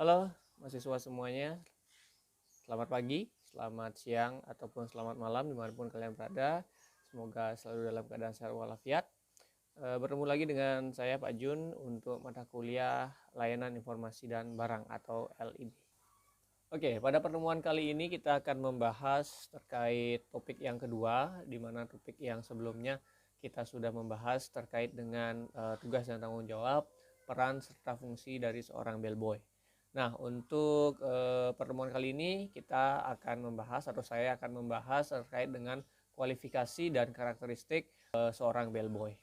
Halo mahasiswa semuanya, selamat pagi, selamat siang, ataupun selamat malam dimanapun kalian berada. Semoga selalu dalam keadaan sehat walafiat. Bertemu lagi dengan saya Pak Jun untuk mata kuliah Layanan Informasi dan Barang atau LIB. Oke, pada pertemuan kali ini kita akan membahas terkait topik yang kedua, di mana topik yang sebelumnya kita sudah membahas terkait dengan tugas dan tanggung jawab, peran serta fungsi dari seorang bellboy. Nah, untuk pertemuan kali ini kita akan membahas atau saya akan membahas terkait dengan kualifikasi dan karakteristik seorang bellboy.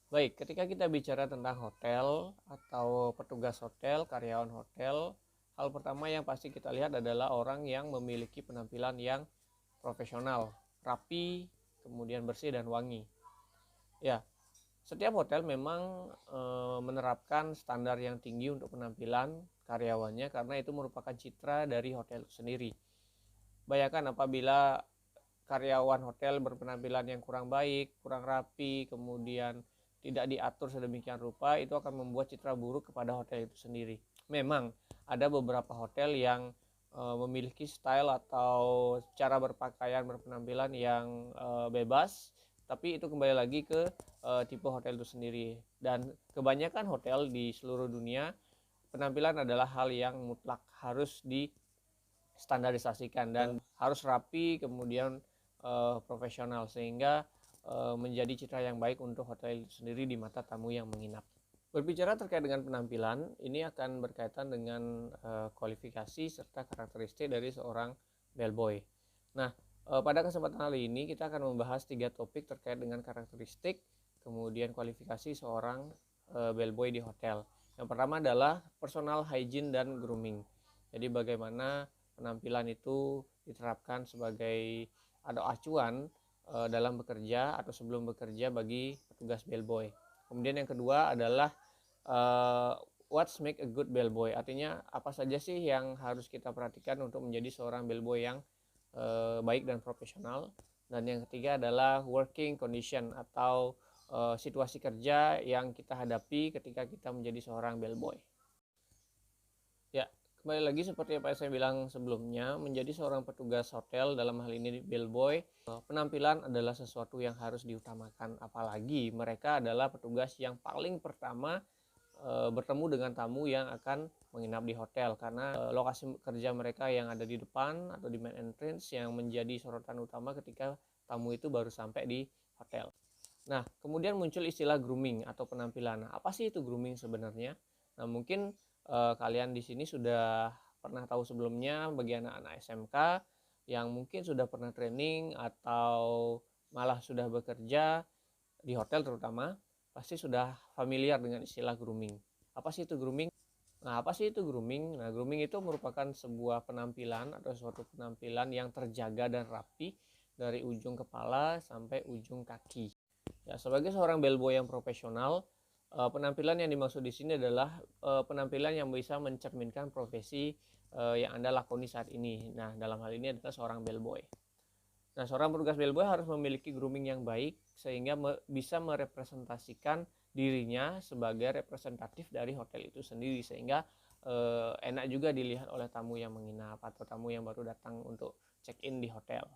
Baik, ketika kita bicara tentang hotel atau petugas hotel, karyawan hotel, hal pertama yang pasti kita lihat adalah orang yang memiliki penampilan yang profesional, rapi, kemudian bersih dan wangi. Ya, setiap hotel memang menerapkan standar yang tinggi untuk penampilan karyawannya karena itu merupakan citra dari hotel itu sendiri. Bayangkan apabila karyawan hotel berpenampilan yang kurang baik, kurang rapi, kemudian tidak diatur sedemikian rupa, itu akan membuat citra buruk kepada hotel itu sendiri. Memang ada beberapa hotel yang memiliki style atau cara berpakaian berpenampilan yang bebas, tapi itu kembali lagi ke tipe hotel itu sendiri. Dan kebanyakan hotel di seluruh dunia penampilan adalah hal yang mutlak harus distandarisasikan dan harus rapi, kemudian profesional, sehingga menjadi citra yang baik untuk hotel itu sendiri di mata tamu yang menginap. Berbicara terkait dengan penampilan, ini akan berkaitan dengan kualifikasi serta karakteristik dari seorang bellboy. Nah, pada kesempatan kali ini kita akan membahas 3 topik terkait dengan karakteristik, kemudian kualifikasi seorang bellboy di hotel. Yang pertama adalah personal hygiene dan grooming. Jadi bagaimana penampilan itu diterapkan sebagai ada acuan dalam bekerja atau sebelum bekerja bagi petugas bellboy. Kemudian yang kedua adalah what's make a good bellboy, artinya apa saja sih yang harus kita perhatikan untuk menjadi seorang bellboy yang baik dan profesional. Dan yang ketiga adalah working condition atau situasi kerja yang kita hadapi ketika kita menjadi seorang bellboy. Ya, kembali lagi seperti apa yang saya bilang sebelumnya, menjadi seorang petugas hotel, dalam hal ini bellboy, penampilan adalah sesuatu yang harus diutamakan. Apalagi mereka adalah petugas yang paling pertama bertemu dengan tamu yang akan menginap di hotel, karena lokasi kerja mereka yang ada di depan atau di main entrance yang menjadi sorotan utama ketika tamu itu baru sampai di hotel. Nah, kemudian muncul istilah grooming atau penampilan. Nah, apa sih itu grooming sebenarnya? Nah, mungkin kalian di sini sudah pernah tahu sebelumnya bagi anak-anak SMK yang mungkin sudah pernah training atau malah sudah bekerja di hotel terutama, pasti sudah familiar dengan istilah grooming. Apa sih itu grooming? Nah, apa sih itu grooming? Nah, grooming itu merupakan sebuah penampilan atau suatu penampilan yang terjaga dan rapi dari ujung kepala sampai ujung kaki. Ya, sebagai seorang bellboy yang profesional, penampilan yang dimaksud di sini adalah penampilan yang bisa mencerminkan profesi yang Anda lakoni saat ini. Nah, dalam hal ini adalah seorang bellboy. Nah, seorang petugas bellboy harus memiliki grooming yang baik sehingga bisa merepresentasikan dirinya sebagai representatif dari hotel itu sendiri, sehingga enak juga dilihat oleh tamu yang menginap atau tamu yang baru datang untuk check-in di hotel.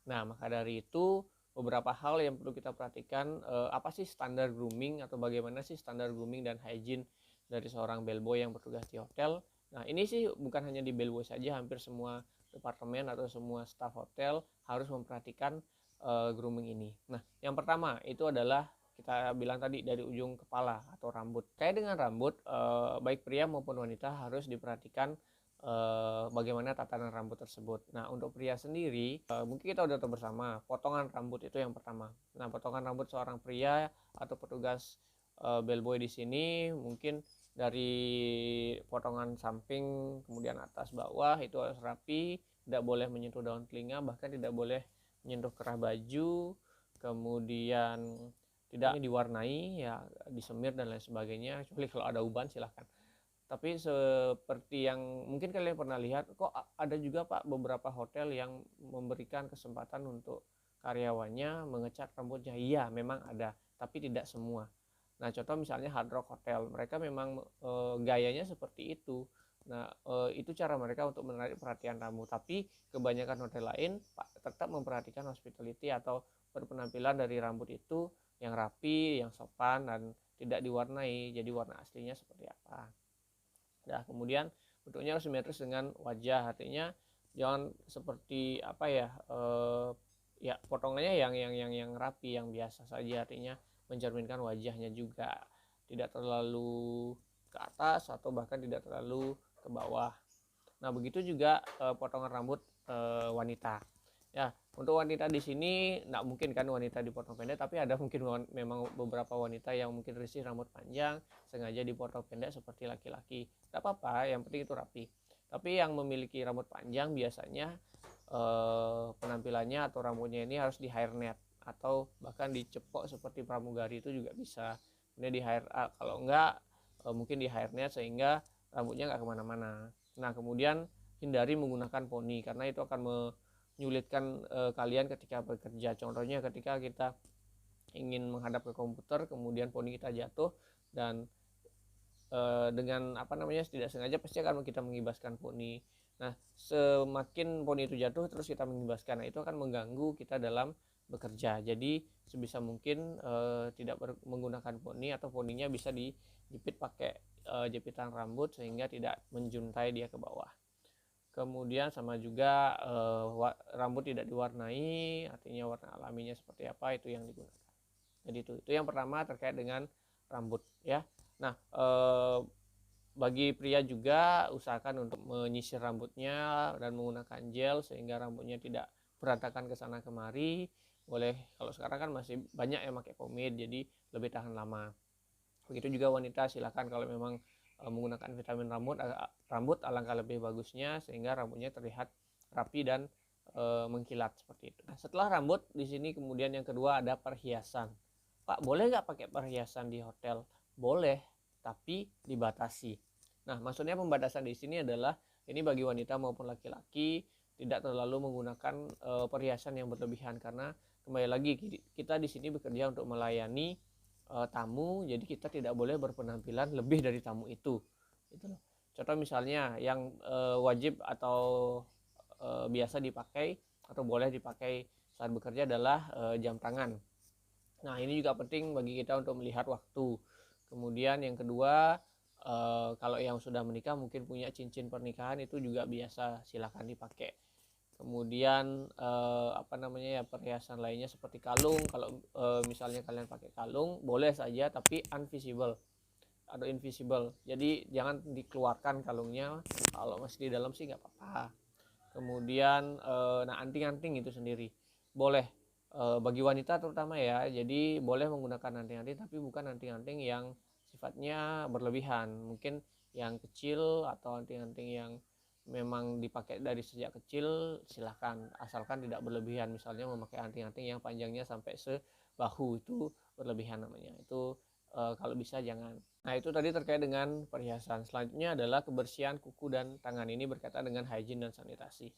Nah, maka dari itu beberapa hal yang perlu kita perhatikan, apa sih standar grooming atau bagaimana sih standar grooming dan hygiene dari seorang bellboy yang bertugas di hotel. Nah, ini sih bukan hanya di bellboy saja, hampir semua departemen atau semua staf hotel harus memperhatikan grooming ini. Nah, yang pertama itu adalah kita bilang tadi dari ujung kepala atau rambut. Kayak dengan rambut, baik pria maupun wanita harus diperhatikan bagaimana tatanan rambut tersebut. Nah, untuk pria sendiri, mungkin kita udah tahu bersama, potongan rambut itu yang pertama. Nah, potongan rambut seorang pria atau petugas bellboy di sini mungkin dari potongan samping, kemudian atas bawah itu harus rapi, tidak boleh menyentuh daun telinga, bahkan tidak boleh menyentuh kerah baju, kemudian tidak diwarnai, ya disemir dan lain sebagainya, kecuali kalau ada uban silahkan. Tapi seperti yang mungkin kalian pernah lihat, kok ada juga Pak beberapa hotel yang memberikan kesempatan untuk karyawannya mengecat rambutnya. Iya, memang ada, tapi tidak semua. Nah, contoh misalnya Hard Rock Hotel, mereka memang gayanya seperti itu. Nah, itu cara mereka untuk menarik perhatian tamu. Tapi kebanyakan hotel lain tetap memperhatikan hospitality atau berpenampilan dari rambut itu yang rapi, yang sopan, dan tidak diwarnai. Jadi warna aslinya seperti apa. Nah, kemudian bentuknya harus simetris dengan wajah. Artinya jangan seperti apa ya, ya potongannya yang rapi, yang biasa saja. Artinya mencerminkan wajahnya juga, tidak terlalu ke atas atau bahkan tidak terlalu ke bawah. Nah, begitu juga potongan rambut wanita. Ya, untuk wanita di sini nggak mungkin kan wanita dipotong pendek, tapi ada mungkin memang beberapa wanita yang mungkin risih rambut panjang, sengaja dipotong pendek seperti laki-laki. Tidak apa-apa, yang penting itu rapi. Tapi yang memiliki rambut panjang biasanya penampilannya atau rambutnya ini harus di hairnet atau bahkan dicepok seperti pramugari itu juga bisa. Kemudian di hair, kalau enggak mungkin di hairnet sehingga rambutnya nggak kemana-mana. Nah, kemudian hindari menggunakan poni karena itu akan menyulitkan kalian ketika bekerja. Contohnya ketika kita ingin menghadap ke komputer, kemudian poni kita jatuh dan dengan apa namanya tidak sengaja pasti akan kita mengibaskan poni. Nah, semakin poni itu jatuh terus kita mengibaskan, nah itu akan mengganggu kita dalam bekerja. Jadi sebisa mungkin tidak menggunakan poni atau poninya bisa dijepit pakai jepitan rambut sehingga tidak menjuntai dia ke bawah. Kemudian sama juga rambut tidak diwarnai, artinya warna alaminya seperti apa itu yang digunakan. Jadi itu yang pertama terkait dengan rambut ya. Nah, bagi pria juga usahakan untuk menyisir rambutnya dan menggunakan gel sehingga rambutnya tidak berantakan ke sana kemari. Boleh, kalau sekarang kan masih banyak yang pakai pomade jadi lebih tahan lama. Begitu juga wanita, silakan kalau memang menggunakan vitamin rambut alangkah lebih bagusnya sehingga rambutnya terlihat rapi dan mengkilat seperti itu. Nah, setelah rambut di sini kemudian yang kedua ada perhiasan. Pak, boleh nggak pakai perhiasan di hotel? Boleh, tapi dibatasi. Nah, maksudnya pembatasan di sini adalah ini bagi wanita maupun laki-laki tidak terlalu menggunakan perhiasan yang berlebihan karena kembali lagi kita di sini bekerja untuk melayani tamu, jadi kita tidak boleh berpenampilan lebih dari tamu itu. Itu loh. Contoh misalnya yang wajib atau biasa dipakai atau boleh dipakai saat bekerja adalah jam tangan. Nah, ini juga penting bagi kita untuk melihat waktu. Kemudian yang kedua, kalau yang sudah menikah mungkin punya cincin pernikahan itu juga biasa, silakan dipakai. Kemudian apa namanya ya, perhiasan lainnya seperti kalung. Kalau misalnya kalian pakai kalung boleh saja tapi invisible atau invisible, jadi jangan dikeluarkan kalungnya, kalau masih di dalam sih nggak apa-apa. Kemudian nah, anting-anting itu sendiri boleh bagi wanita terutama ya, jadi boleh menggunakan anting-anting tapi bukan anting-anting yang sifatnya berlebihan, mungkin yang kecil atau anting-anting yang memang dipakai dari sejak kecil silahkan, asalkan tidak berlebihan. Misalnya memakai anting-anting yang panjangnya sampai sebahu, itu berlebihan namanya, itu kalau bisa jangan. Nah, itu tadi terkait dengan perhiasan. Selanjutnya adalah kebersihan kuku dan tangan, ini berkaitan dengan hygiene dan sanitasi.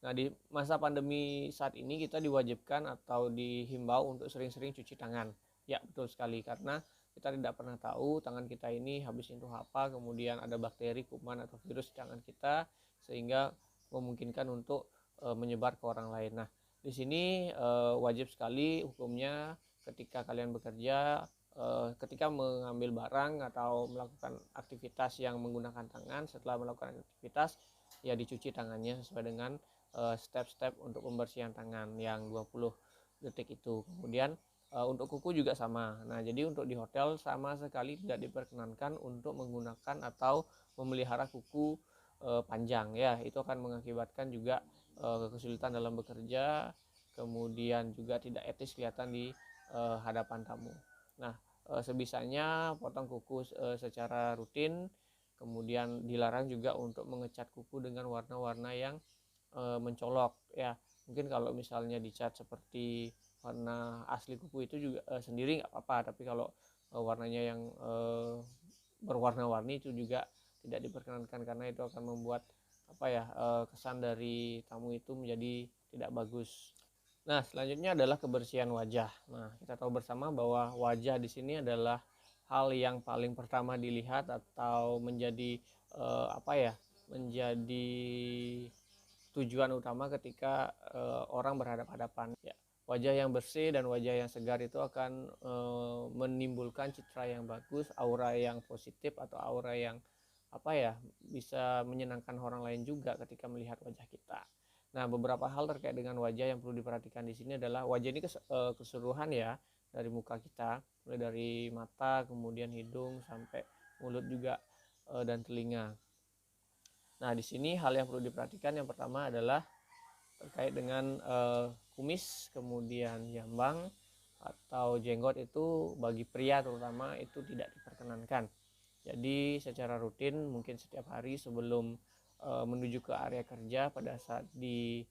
Nah, di masa pandemi saat ini kita diwajibkan atau dihimbau untuk sering-sering cuci tangan. Ya, betul sekali, karena kita tidak pernah tahu tangan kita ini habis itu apa, kemudian ada bakteri, kuman atau virus di tangan kita sehingga memungkinkan untuk menyebar ke orang lain. Nah, di sini wajib sekali hukumnya ketika kalian bekerja, ketika mengambil barang atau melakukan aktivitas yang menggunakan tangan, setelah melakukan aktivitas ya dicuci tangannya sesuai dengan step-step untuk pembersihan tangan yang 20 detik itu. Kemudian untuk kuku juga sama. Nah, jadi untuk di hotel sama sekali tidak diperkenankan untuk menggunakan atau memelihara kuku panjang ya, itu akan mengakibatkan juga kesulitan dalam bekerja, kemudian juga tidak etis kelihatan di hadapan tamu. Nah, sebisanya potong kuku secara rutin, kemudian dilarang juga untuk mengecat kuku dengan warna-warna yang mencolok ya. Mungkin kalau misalnya dicat seperti warna asli kuku itu juga sendiri nggak apa-apa, tapi kalau warnanya yang berwarna-warni itu juga tidak diperkenankan karena itu akan membuat apa ya, kesan dari tamu itu menjadi tidak bagus. Nah, selanjutnya adalah kebersihan wajah. Nah, kita tahu bersama bahwa wajah di sini adalah hal yang paling pertama dilihat atau menjadi menjadi tujuan utama ketika orang berhadapan-hadapan. Ya, wajah yang bersih dan wajah yang segar itu akan menimbulkan citra yang bagus, aura yang positif atau aura yang bisa menyenangkan orang lain juga ketika melihat wajah kita. Nah, beberapa hal terkait dengan wajah yang perlu diperhatikan di sini adalah wajah ini keseluruhan ya, dari muka kita, mulai dari mata, kemudian hidung sampai mulut juga dan telinga. Nah, di sini hal yang perlu diperhatikan yang pertama adalah terkait dengan kumis, kemudian jambang atau jenggot itu bagi pria terutama itu tidak diperkenankan. Jadi secara rutin mungkin setiap hari sebelum menuju ke area kerja, pada saat di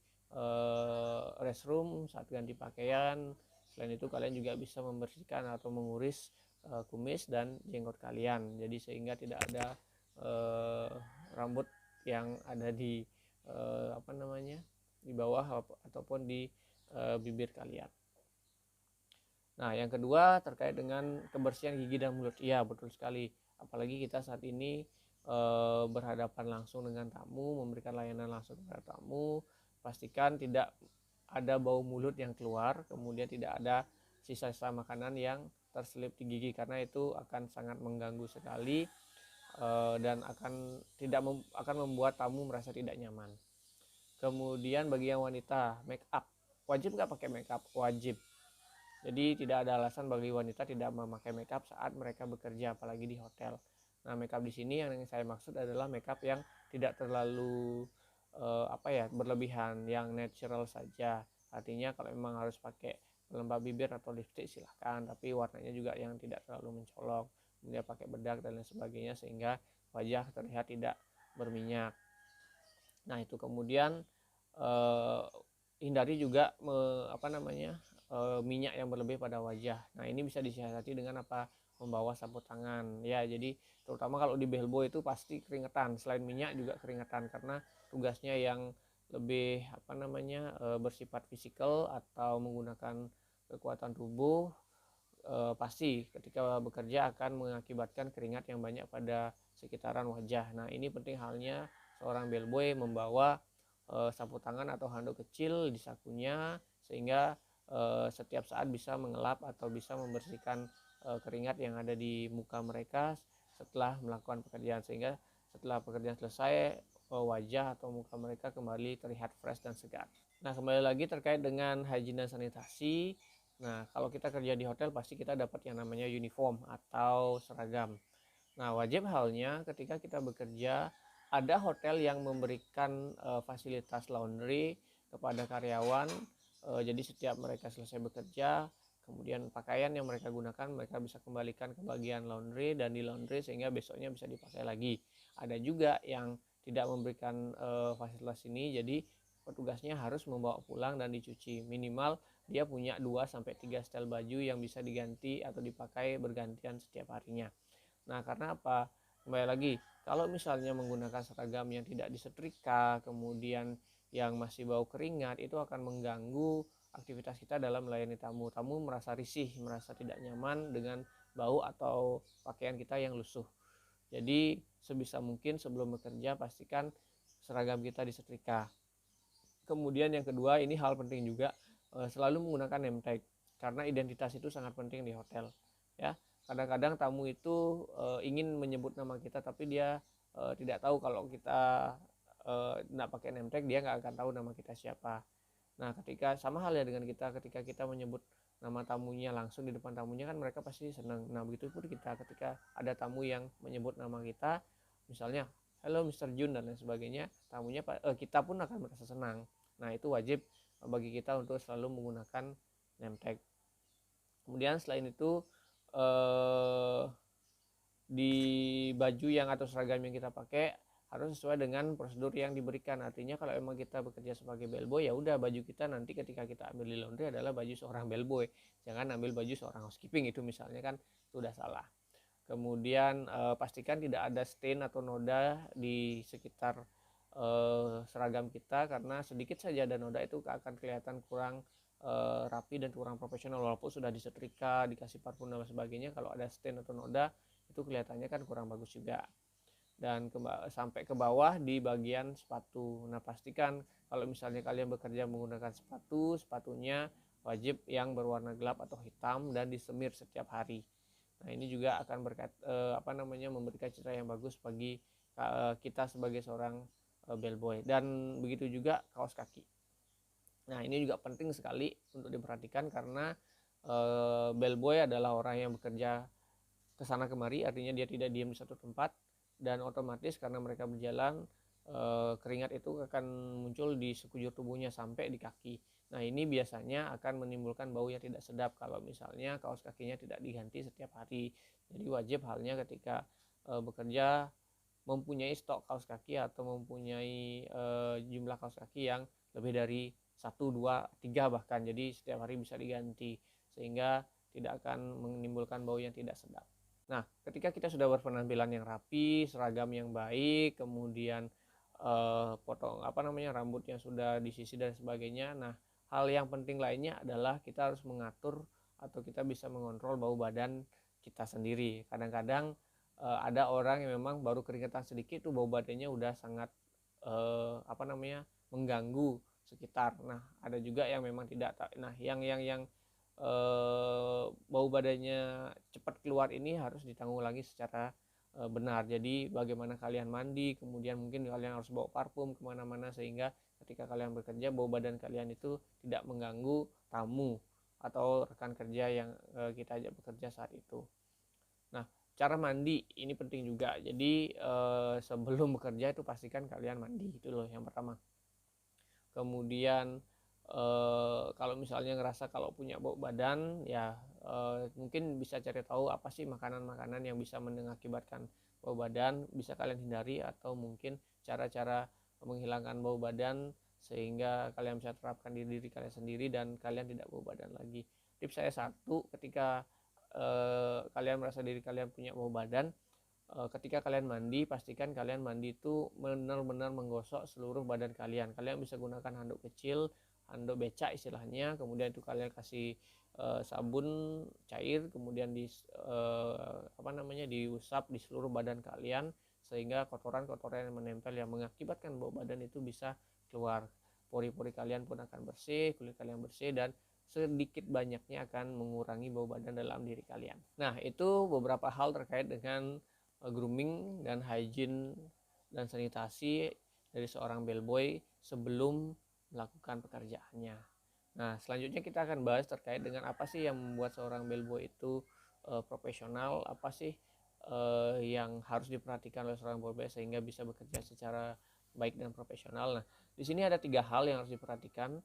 restroom, saat ganti pakaian, selain itu kalian juga bisa membersihkan atau menguris kumis dan jenggot kalian. Jadi sehingga tidak ada rambut yang ada di di bawah ataupun di bibir kalian. Nah, yang kedua terkait dengan kebersihan gigi dan mulut. Iya, betul sekali. Apalagi kita saat ini berhadapan langsung dengan tamu, memberikan layanan langsung kepada tamu, pastikan tidak ada bau mulut yang keluar, kemudian tidak ada sisa-sisa makanan yang terselip di gigi, karena itu akan sangat mengganggu sekali dan akan membuat tamu merasa tidak nyaman. Kemudian bagi yang wanita, make up. Wajib nggak pakai make up? Wajib. Jadi tidak ada alasan bagi wanita tidak memakai make up saat mereka bekerja, apalagi di hotel. Nah, make up di sini yang saya maksud adalah make up yang tidak terlalu berlebihan, yang natural saja. Artinya kalau memang harus pakai pelembab bibir atau lipstick silahkan, tapi warnanya juga yang tidak terlalu mencolok. Kemudian pakai bedak dan lain sebagainya sehingga wajah terlihat tidak berminyak. Nah, itu kemudian hindari juga minyak yang berlebih pada wajah. Nah, ini bisa disiasati dengan membawa sapu tangan ya. Jadi terutama kalau di bellboy itu pasti keringetan, selain minyak juga keringetan karena tugasnya yang lebih bersifat fisikal atau menggunakan kekuatan tubuh. Pasti ketika bekerja akan mengakibatkan keringat yang banyak pada sekitaran wajah. Nah, ini penting halnya seorang bellboy membawa sapu tangan atau handuk kecil di sakunya sehingga setiap saat bisa mengelap atau bisa membersihkan keringat yang ada di muka mereka setelah melakukan pekerjaan, sehingga setelah pekerjaan selesai wajah atau muka mereka kembali terlihat fresh dan segar. Nah, kembali lagi terkait dengan hygiene dan sanitasi. Nah, kalau kita kerja di hotel pasti kita dapat yang namanya uniform atau seragam. Nah, wajib halnya ketika kita bekerja ada hotel yang memberikan fasilitas laundry kepada karyawan. Jadi setiap mereka selesai bekerja, kemudian pakaian yang mereka gunakan mereka bisa kembalikan ke bagian laundry dan di laundry sehingga besoknya bisa dipakai lagi. Ada juga yang tidak memberikan fasilitas ini, jadi petugasnya harus membawa pulang dan dicuci. Minimal dia punya 2-3 setel baju yang bisa diganti atau dipakai bergantian setiap harinya. Nah, karena apa? Kembali lagi, kalau misalnya menggunakan seragam yang tidak disetrika, kemudian yang masih bau keringat, itu akan mengganggu aktivitas kita dalam melayani tamu. Tamu merasa risih, merasa tidak nyaman dengan bau atau pakaian kita yang lusuh. Jadi sebisa mungkin sebelum bekerja pastikan seragam kita disetrika. Kemudian yang kedua, ini hal penting juga, selalu menggunakan name tag karena identitas itu sangat penting di hotel ya. Kadang-kadang tamu itu ingin menyebut nama kita tapi dia tidak tahu kalau kita tidak pakai name tag, dia nggak akan tahu nama kita siapa. Nah, ketika sama halnya dengan kita, ketika kita menyebut nama tamunya langsung di depan tamunya kan mereka pasti senang. Nah, begitu pun kita ketika ada tamu yang menyebut nama kita, misalnya hello Mr. Jun dan lain sebagainya, kita pun akan merasa senang. Nah, itu wajib bagi kita untuk selalu menggunakan name tag. Kemudian selain itu di baju yang atau seragam yang kita pakai harus sesuai dengan prosedur yang diberikan. Artinya kalau emang kita bekerja sebagai bellboy, ya udah baju kita nanti ketika kita ambil di laundry adalah baju seorang bellboy. Jangan ambil baju seorang housekeeping, itu misalnya kan itu udah salah. Kemudian pastikan tidak ada stain atau noda di sekitar seragam kita, karena sedikit saja ada noda itu akan kelihatan kurang rapi dan kurang profesional, walaupun sudah disetrika, dikasih parfum dan sebagainya. Kalau ada stain atau noda itu kelihatannya kan kurang bagus juga. Dan sampai ke bawah di bagian sepatu. Nah, pastikan kalau misalnya kalian bekerja menggunakan sepatunya wajib yang berwarna gelap atau hitam dan disemir setiap hari. Nah, ini juga akan memberikan citra yang bagus bagi kita sebagai seorang bellboy. Dan begitu juga kaos kaki. Nah, ini juga penting sekali untuk diperhatikan karena bellboy adalah orang yang bekerja ke sana kemari, artinya dia tidak diam di satu tempat, dan otomatis karena mereka berjalan, keringat itu akan muncul di sekujur tubuhnya sampai di kaki. Nah, ini biasanya akan menimbulkan bau yang tidak sedap kalau misalnya kaos kakinya tidak diganti setiap hari. Jadi wajib halnya ketika bekerja mempunyai stok kaos kaki atau mempunyai jumlah kaos kaki yang lebih dari 1, 2, 3 bahkan. Jadi setiap hari bisa diganti sehingga tidak akan menimbulkan bau yang tidak sedap. Nah, ketika kita sudah berpenampilan yang rapi, seragam yang baik, kemudian potong rambut yang sudah disisir dan sebagainya. Nah, hal yang penting lainnya adalah kita harus mengatur atau kita bisa mengontrol bau badan kita sendiri. Kadang-kadang ada orang yang memang baru keringetan sedikit tuh bau badannya udah sangat mengganggu sekitar. Nah, ada juga yang memang tidak. Nah, yang bau badannya cepat keluar ini harus ditanggulangi secara benar. Jadi bagaimana kalian mandi, kemudian mungkin kalian harus bawa parfum kemana-mana sehingga ketika kalian bekerja bau badan kalian itu tidak mengganggu tamu atau rekan kerja yang kita ajak bekerja saat itu. Nah, cara mandi ini penting juga. Jadi sebelum bekerja itu pastikan kalian mandi, itu loh yang pertama. Kemudian kalau misalnya ngerasa kalau punya bau badan ya mungkin bisa cari tahu apa sih makanan-makanan yang bisa mengakibatkan bau badan, bisa kalian hindari, atau mungkin cara-cara menghilangkan bau badan sehingga kalian bisa terapkan di diri kalian sendiri dan kalian tidak bau badan lagi. Tips saya satu, ketika kalian merasa diri kalian punya bau badan, ketika kalian mandi, pastikan kalian mandi itu benar-benar menggosok seluruh badan kalian. Kalian bisa gunakan handuk kecil, handuk becak istilahnya, kemudian itu kalian kasih sabun cair, kemudian diusap di seluruh badan kalian sehingga kotoran-kotoran yang menempel yang mengakibatkan bau badan itu bisa keluar. Pori-pori kalian pun akan bersih, kulit kalian bersih, dan sedikit banyaknya akan mengurangi bau badan dalam diri kalian. Nah, itu beberapa hal terkait dengan grooming dan hygiene dan sanitasi dari seorang bellboy sebelum melakukan pekerjaannya. Nah, selanjutnya kita akan bahas terkait dengan apa sih yang membuat seorang bellboy itu profesional, apa sih yang harus diperhatikan oleh seorang bellboy sehingga bisa bekerja secara baik dan profesional. Nah, di sini ada 3 hal yang harus diperhatikan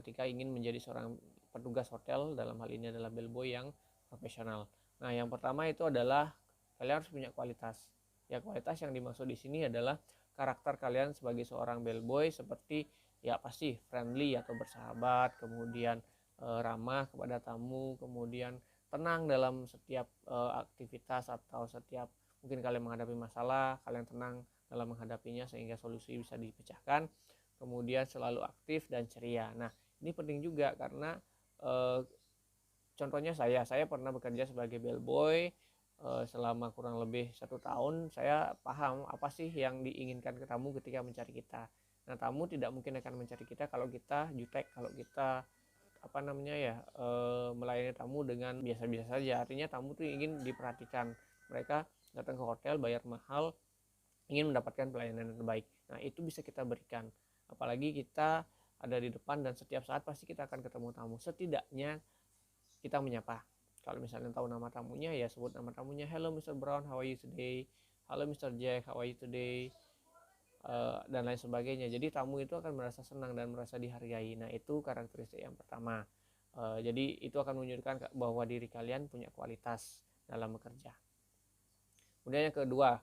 ketika ingin menjadi seorang petugas hotel, dalam hal ini adalah bellboy yang profesional. Nah, yang pertama itu adalah kalian harus punya kualitas. Ya, kualitas yang dimaksud di sini adalah karakter kalian sebagai seorang bellboy, seperti ya pasti friendly atau bersahabat, kemudian ramah kepada tamu, kemudian tenang dalam setiap aktivitas atau setiap mungkin kalian menghadapi masalah, kalian tenang dalam menghadapinya sehingga solusi bisa dipecahkan. Kemudian selalu aktif dan ceria. Nah, ini penting juga karena contohnya saya pernah bekerja sebagai bellboy selama kurang lebih 1 tahun. Saya paham apa sih yang diinginkan ke tamu ketika mencari kita. Nah, tamu tidak mungkin akan mencari kita kalau kita jutek, kalau kita melayani tamu dengan biasa-biasa saja. Artinya tamu tuh ingin diperhatikan. Mereka datang ke hotel bayar mahal, ingin mendapatkan pelayanan yang terbaik. Nah, itu bisa kita berikan. Apalagi kita ada di depan dan setiap saat pasti kita akan ketemu tamu. Setidaknya kita menyapa. Kalau misalnya tahu nama tamunya, ya sebut nama tamunya. Hello Mr. Brown, how are you today? Halo Mr. Jack, how are you today? Dan lain sebagainya. Jadi tamu itu akan merasa senang dan merasa dihargai. Nah, itu karakteristik yang pertama. Jadi itu akan menunjukkan bahwa diri kalian punya kualitas dalam bekerja. Kemudian yang kedua,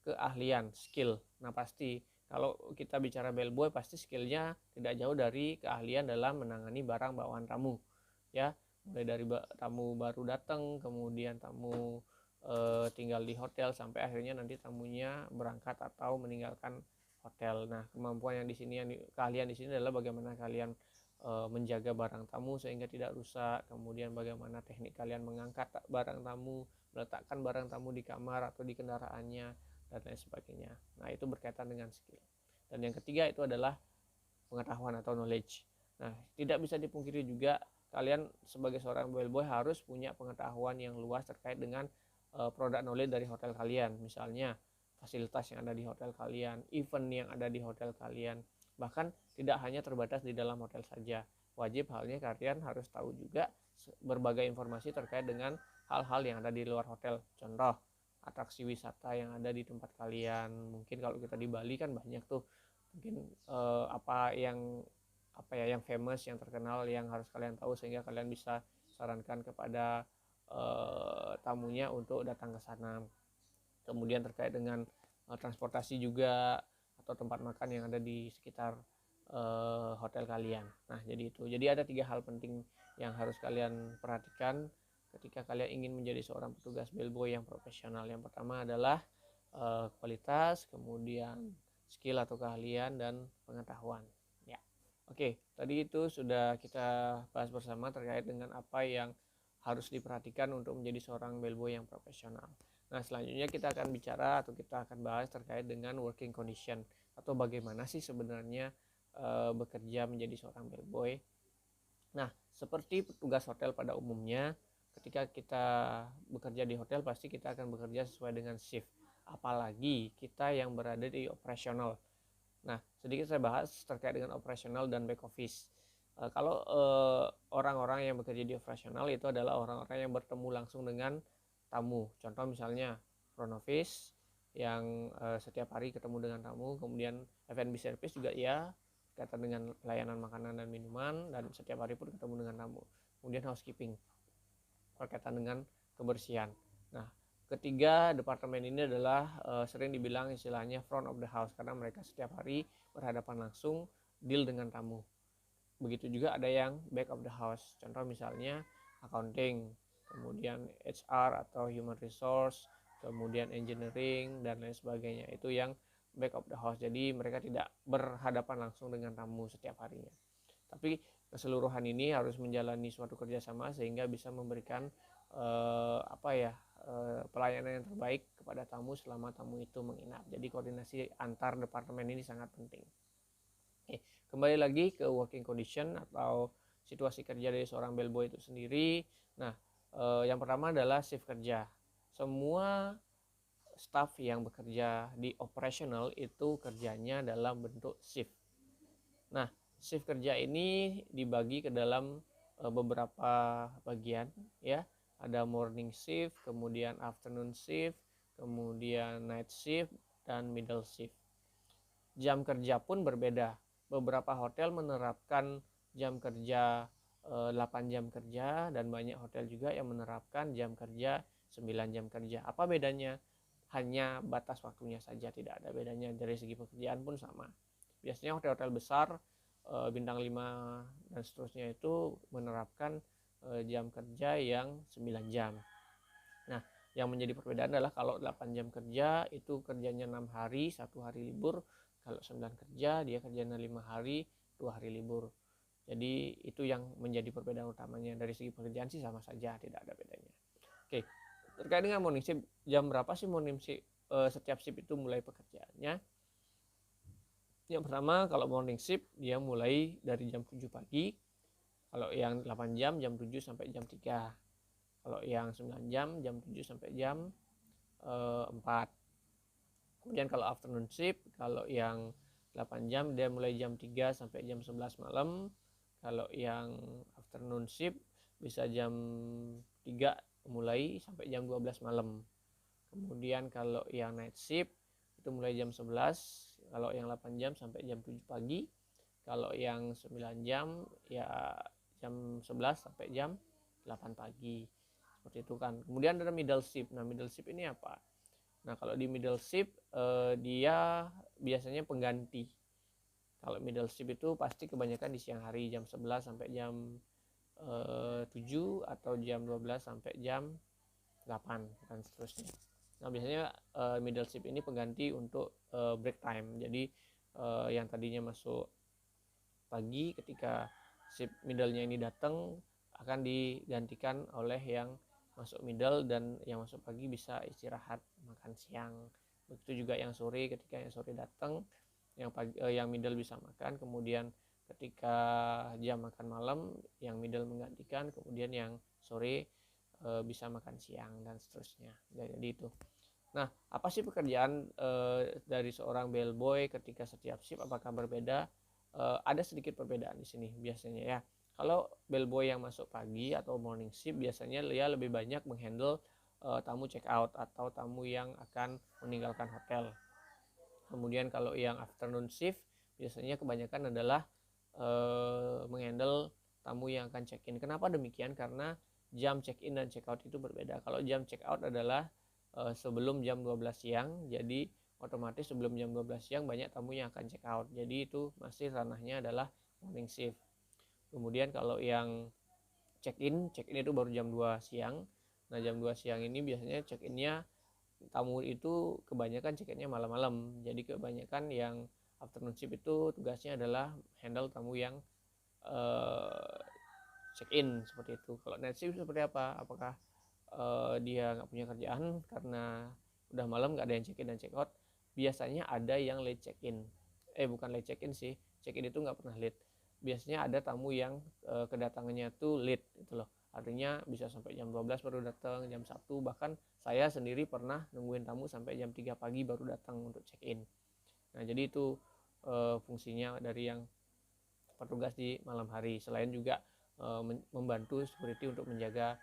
keahlian, skill. Nah, pasti kalau kita bicara bellboy, pasti skillnya tidak jauh dari keahlian dalam menangani barang bawaan tamu. Ya, mulai dari tamu baru datang, kemudian tamu tinggal di hotel, sampai akhirnya nanti tamunya berangkat atau meninggalkan hotel. Nah, kemampuan yang di sini, keahlian di sini adalah bagaimana kalian menjaga barang tamu sehingga tidak rusak, kemudian bagaimana teknik kalian mengangkat barang tamu, meletakkan barang tamu di kamar atau di kendaraannya, dan lain sebagainya. Nah, itu berkaitan dengan skill. Dan yang ketiga itu adalah pengetahuan atau knowledge. Nah, tidak bisa dipungkiri juga kalian sebagai seorang bellboy harus punya pengetahuan yang luas terkait dengan produk knowledge dari hotel kalian. Misalnya fasilitas yang ada di hotel kalian, event yang ada di hotel kalian. Bahkan tidak hanya terbatas di dalam hotel saja. Wajib halnya kalian harus tahu juga berbagai informasi terkait dengan hal-hal yang ada di luar hotel. Contoh, atraksi wisata yang ada di tempat kalian. Mungkin kalau kita di Bali kan banyak tuh, mungkin apa ya yang famous, yang terkenal, yang harus kalian tahu sehingga kalian bisa sarankan kepada tamunya untuk datang ke sana. Kemudian terkait dengan transportasi juga, atau tempat makan yang ada di sekitar hotel kalian. Nah, jadi itu. Jadi ada 3 hal penting yang harus kalian perhatikan ketika kalian ingin menjadi seorang petugas bellboy yang profesional. Yang pertama adalah kualitas, kemudian skill atau keahlian, dan pengetahuan. Ya. Oke, tadi itu sudah kita bahas bersama terkait dengan apa yang harus diperhatikan untuk menjadi seorang bellboy yang profesional. Nah, selanjutnya kita akan bicara atau kita akan bahas terkait dengan working condition, atau bagaimana sih sebenarnya bekerja menjadi seorang bellboy. Nah, seperti petugas hotel pada umumnya, ketika kita bekerja di hotel pasti kita akan bekerja sesuai dengan shift. Apalagi kita yang berada di operasional. Nah, sedikit saya bahas terkait dengan operasional dan back office. Kalau orang-orang yang bekerja di operasional itu adalah orang-orang yang bertemu langsung dengan tamu. Contoh misalnya front office yang setiap hari ketemu dengan tamu, kemudian F&B service juga ya, berkaitan dengan pelayanan makanan dan minuman, dan setiap hari pun ketemu dengan tamu. Kemudian housekeeping, berkaitan dengan kebersihan. Nah, ketiga departemen ini adalah sering dibilang istilahnya front of the house, karena mereka setiap hari berhadapan langsung deal dengan tamu. Begitu juga ada yang back of the house, contoh misalnya accounting, kemudian HR atau human resource, kemudian engineering, dan lain sebagainya. Itu yang back of the house. Jadi mereka tidak berhadapan langsung dengan tamu setiap harinya. Tapi keseluruhan ini harus menjalani suatu kerjasama sehingga bisa memberikan pelayanan yang terbaik kepada tamu selama tamu itu menginap. Jadi koordinasi antar departemen ini sangat penting. Oke, kembali lagi ke working condition atau situasi kerja dari seorang bellboy itu sendiri. Nah, yang pertama adalah shift kerja. Semua staff yang bekerja di operasional itu kerjanya dalam bentuk shift. Nah, shift kerja ini dibagi ke dalam beberapa bagian ya. Ada morning shift, kemudian afternoon shift, kemudian night shift, dan middle shift. Jam kerja pun berbeda. Beberapa hotel menerapkan jam kerja 8 jam kerja, dan banyak hotel juga yang menerapkan jam kerja 9 jam kerja. Apa bedanya? Hanya batas waktunya saja, tidak ada bedanya. Dari segi pekerjaan pun sama. Biasanya hotel-hotel besar bintang 5 dan seterusnya itu menerapkan jam kerja yang 9 jam. Nah, yang menjadi perbedaan adalah kalau 8 jam kerja itu kerjanya 6 hari, 1 hari libur. Kalau 9 kerja dia kerjanya 5 hari, 2 hari libur. Jadi itu yang menjadi perbedaan utamanya. Dari segi pekerjaan sih sama saja, tidak ada bedanya. Oke, terkait dengan morning shift, jam berapa sih morning shift? Setiap shift itu mulai pekerjaannya. Yang pertama, kalau morning shift dia mulai dari jam 7 pagi. Kalau yang 8 jam, jam 7 sampai jam 3. Kalau yang 9 jam, jam 7 sampai jam 4. Kemudian kalau afternoon shift, kalau yang 8 jam dia mulai jam 3 sampai jam 11 malam. Kalau yang afternoon shift bisa jam 3 mulai sampai jam 12 malam. Kemudian kalau yang night shift itu mulai jam 11, kalau yang 8 jam sampai jam 7 pagi. Kalau yang 9 jam ya jam 11 sampai jam 8 pagi. Seperti itu kan. Kemudian ada middle shift. Nah, middle shift ini apa? Nah, kalau di middle shift dia biasanya pengganti. Kalau middle shift itu pasti kebanyakan di siang hari, jam 11 sampai jam 7, atau jam 12 sampai jam 8, dan seterusnya. Nah, biasanya middle shift ini pengganti untuk break time. Jadi yang tadinya masuk pagi ketika shift middle-nya ini datang akan digantikan oleh yang masuk middle, dan yang masuk pagi bisa istirahat makan siang. Begitu juga yang sore, ketika yang sore datang, yang middle bisa makan, kemudian ketika jam makan malam yang middle menggantikan, kemudian yang sore bisa makan siang dan seterusnya. Jadi itu. Nah, apa sih pekerjaan dari seorang bellboy ketika setiap shift? Apakah berbeda? Ada sedikit perbedaan di sini biasanya ya. Kalau bellboy yang masuk pagi atau morning shift, biasanya dia lebih banyak menghandle tamu check out atau tamu yang akan meninggalkan hotel. Kemudian kalau yang afternoon shift, biasanya kebanyakan adalah menghandle tamu yang akan check in. Kenapa demikian? Karena jam check in dan check out itu berbeda. Kalau jam check out adalah sebelum jam 12 siang, jadi otomatis sebelum jam 12 siang banyak tamu yang akan check out. Jadi itu masih ranahnya adalah morning shift. Kemudian kalau yang check in itu baru jam 2 siang. Nah, jam 2 siang ini biasanya check innya tamu itu kebanyakan check innya malam-malam. Jadi kebanyakan yang afternoon shift itu tugasnya adalah handle tamu yang check in seperti itu. Kalau night shift seperti apa? Apakah dia nggak punya kerjaan karena udah malam nggak ada yang check in dan check out? Biasanya ada yang late check in. Bukan late check in sih, check in itu nggak pernah late. Biasanya ada tamu yang kedatangannya tuh late gitu loh. Artinya bisa sampai jam 12 baru datang, jam 1, bahkan saya sendiri pernah nungguin tamu sampai jam 3 pagi baru datang untuk check in. Nah, jadi itu fungsinya dari yang petugas di malam hari, selain juga membantu security untuk menjaga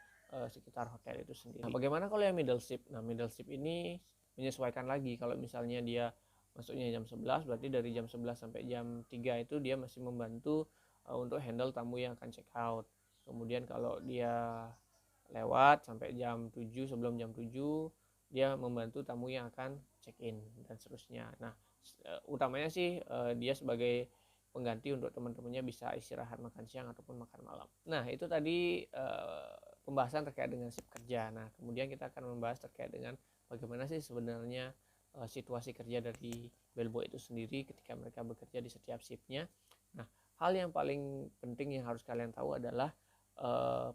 sekitar hotel itu sendiri. Nah, bagaimana kalau yang middle shift? Nah, middle shift ini menyesuaikan lagi. Kalau misalnya dia masuknya jam 11, berarti dari jam 11 sampai jam 3 itu dia masih membantu untuk handle tamu yang akan check out. Kemudian kalau dia lewat sampai jam 7, sebelum jam 7 dia membantu tamu yang akan check in dan seterusnya. Nah, utamanya sih dia sebagai pengganti untuk teman-temannya bisa istirahat makan siang ataupun makan malam. Nah, itu tadi pembahasan terkait dengan shift kerja. Nah, kemudian kita akan membahas terkait dengan bagaimana sih sebenarnya situasi kerja dari bellboy itu sendiri ketika mereka bekerja di setiap shiftnya. Nah, hal yang paling penting yang harus kalian tahu adalah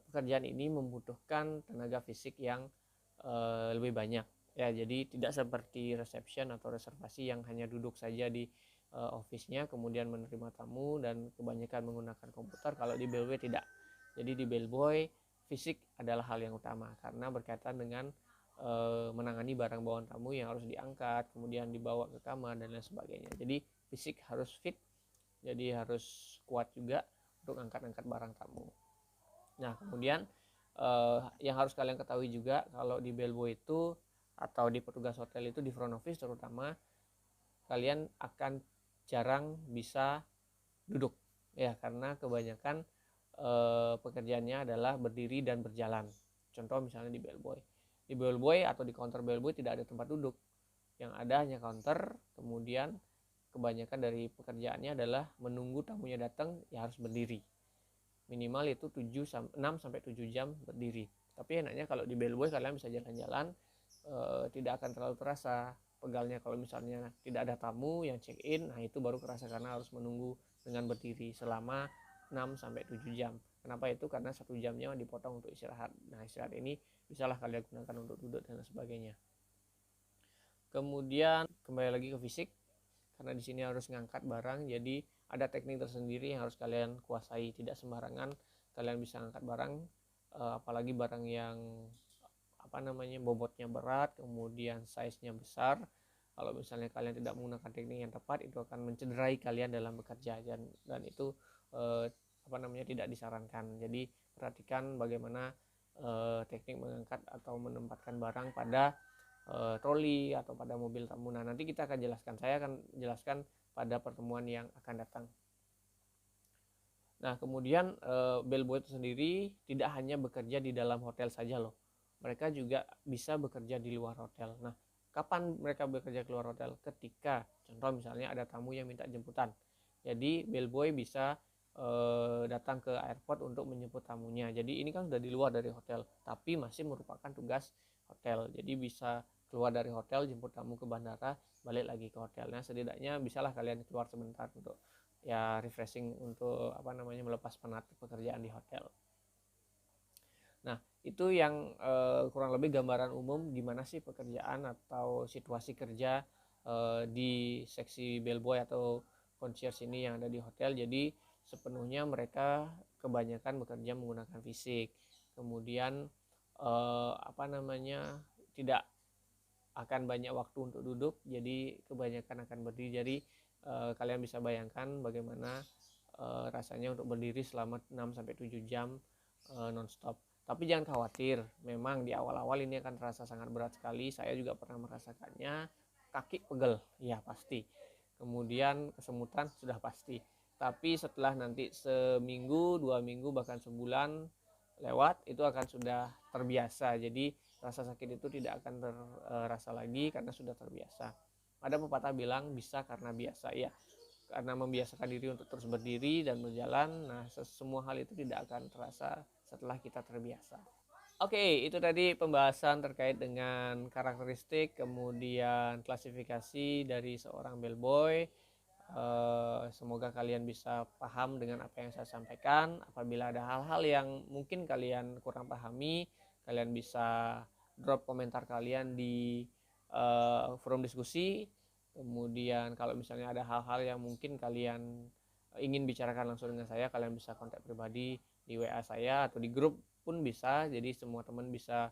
pekerjaan ini membutuhkan tenaga fisik yang lebih banyak. Ya, jadi tidak seperti reception atau reservasi yang hanya duduk saja di office-nya kemudian menerima tamu dan kebanyakan menggunakan komputer. Kalau di bellboy tidak. Jadi di bellboy fisik adalah hal yang utama karena berkaitan dengan menangani barang bawaan tamu yang harus diangkat, kemudian dibawa ke kamar dan lain sebagainya. Jadi fisik harus fit, jadi harus kuat juga untuk angkat-angkat barang tamu. Nah, kemudian yang harus kalian ketahui juga kalau di bellboy itu atau di petugas hotel itu, di front office terutama, kalian akan jarang bisa duduk ya, karena kebanyakan pekerjaannya adalah berdiri dan berjalan. Contoh misalnya di bellboy atau di counter bellboy tidak ada tempat duduk, yang ada hanya counter. Kemudian kebanyakan dari pekerjaannya adalah menunggu tamunya datang, ya harus berdiri minimal itu 6 sampai 7 jam berdiri. Tapi enaknya kalau di bellboy kalian bisa jalan-jalan, tidak akan terlalu terasa pegalnya. Kalau misalnya tidak ada tamu yang check in, nah itu baru kerasa karena harus menunggu dengan berdiri selama 6 sampai 7 jam. Kenapa itu? Karena 1 jamnya dipotong untuk istirahat. Nah, istirahat ini bisalah kalian gunakan untuk duduk dan sebagainya. Kemudian kembali lagi ke fisik, karena di sini harus ngangkat barang, jadi ada teknik tersendiri yang harus kalian kuasai. Tidak sembarangan kalian bisa ngangkat barang, apalagi barang yang bobotnya berat, kemudian size-nya besar. Kalau misalnya kalian tidak menggunakan teknik yang tepat, itu akan mencederai kalian dalam bekerja, dan itu tidak disarankan. Jadi perhatikan bagaimana teknik mengangkat atau menempatkan barang pada troli atau pada mobil tamu. Nah, nanti kita akan jelaskan. Saya akan jelaskan pada pertemuan yang akan datang. Nah, kemudian bellboy itu sendiri tidak hanya bekerja di dalam hotel saja loh. Mereka juga bisa bekerja di luar hotel. Nah, kapan mereka bekerja di luar hotel? Ketika contoh misalnya ada tamu yang minta jemputan. Jadi bellboy bisa datang ke airport untuk menjemput tamunya. Jadi ini kan sudah di luar dari hotel, tapi masih merupakan tugas hotel. Jadi bisa keluar dari hotel, jemput tamu ke bandara, balik lagi ke hotel. Nah, setidaknya bisalah kalian keluar sebentar untuk ya refreshing untuk melepas penat pekerjaan di hotel. Nah, itu yang kurang lebih gambaran umum gimana sih pekerjaan atau situasi kerja di seksi bellboy atau concierge ini yang ada di hotel. Jadi sepenuhnya mereka kebanyakan bekerja menggunakan fisik. Kemudian tidak akan banyak waktu untuk duduk, jadi kebanyakan akan berdiri. Jadi kalian bisa bayangkan bagaimana rasanya untuk berdiri selama 6-7 jam nonstop. Tapi jangan khawatir, memang di awal-awal ini akan terasa sangat berat sekali. Saya juga pernah merasakannya. Kaki pegel, ya pasti. Kemudian kesemutan sudah pasti. Tapi setelah nanti seminggu, 2 minggu, bahkan sebulan lewat, itu akan sudah terbiasa. Jadi rasa sakit itu tidak akan terasa lagi karena sudah terbiasa. Ada pepatah bilang bisa karena biasa, ya. Karena membiasakan diri untuk terus berdiri dan berjalan, nah semua hal itu tidak akan terasa setelah kita terbiasa. Oke, itu tadi pembahasan terkait dengan karakteristik kemudian klasifikasi dari seorang bellboy. Semoga kalian bisa paham dengan apa yang saya sampaikan. Apabila ada hal-hal yang mungkin kalian kurang pahami, kalian bisa drop komentar kalian di forum diskusi. Kemudian kalau misalnya ada hal-hal yang mungkin kalian ingin bicarakan langsung dengan saya, kalian bisa kontak pribadi di WA saya atau di grup pun bisa. Jadi semua teman bisa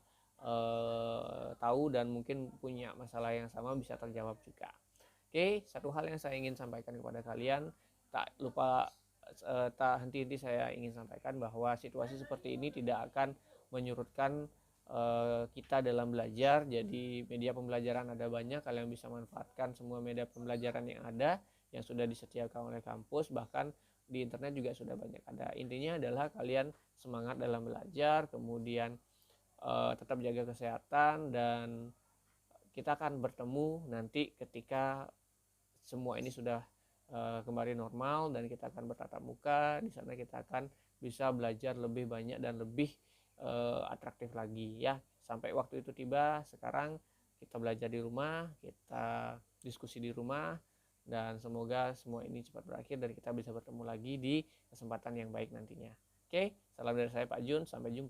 tahu dan mungkin punya masalah yang sama bisa terjawab juga. Oke, satu hal yang saya ingin sampaikan kepada kalian, tak henti-henti saya ingin sampaikan bahwa situasi seperti ini tidak akan menyurutkan kita dalam belajar. Jadi media pembelajaran ada banyak, kalian bisa manfaatkan semua media pembelajaran yang ada yang sudah disediakan oleh kampus, bahkan di internet juga sudah banyak ada. Intinya adalah kalian semangat dalam belajar, kemudian tetap jaga kesehatan, dan kita akan bertemu nanti ketika semua ini sudah kembali normal dan kita akan bertatap muka. Di sana kita akan bisa belajar lebih banyak dan lebih atraktif lagi, ya. Sampai waktu itu tiba, sekarang kita belajar di rumah, kita diskusi di rumah, dan semoga semua ini cepat berakhir dan kita bisa bertemu lagi di kesempatan yang baik nantinya. Oke, salam dari saya Pak Jun, sampai jumpa.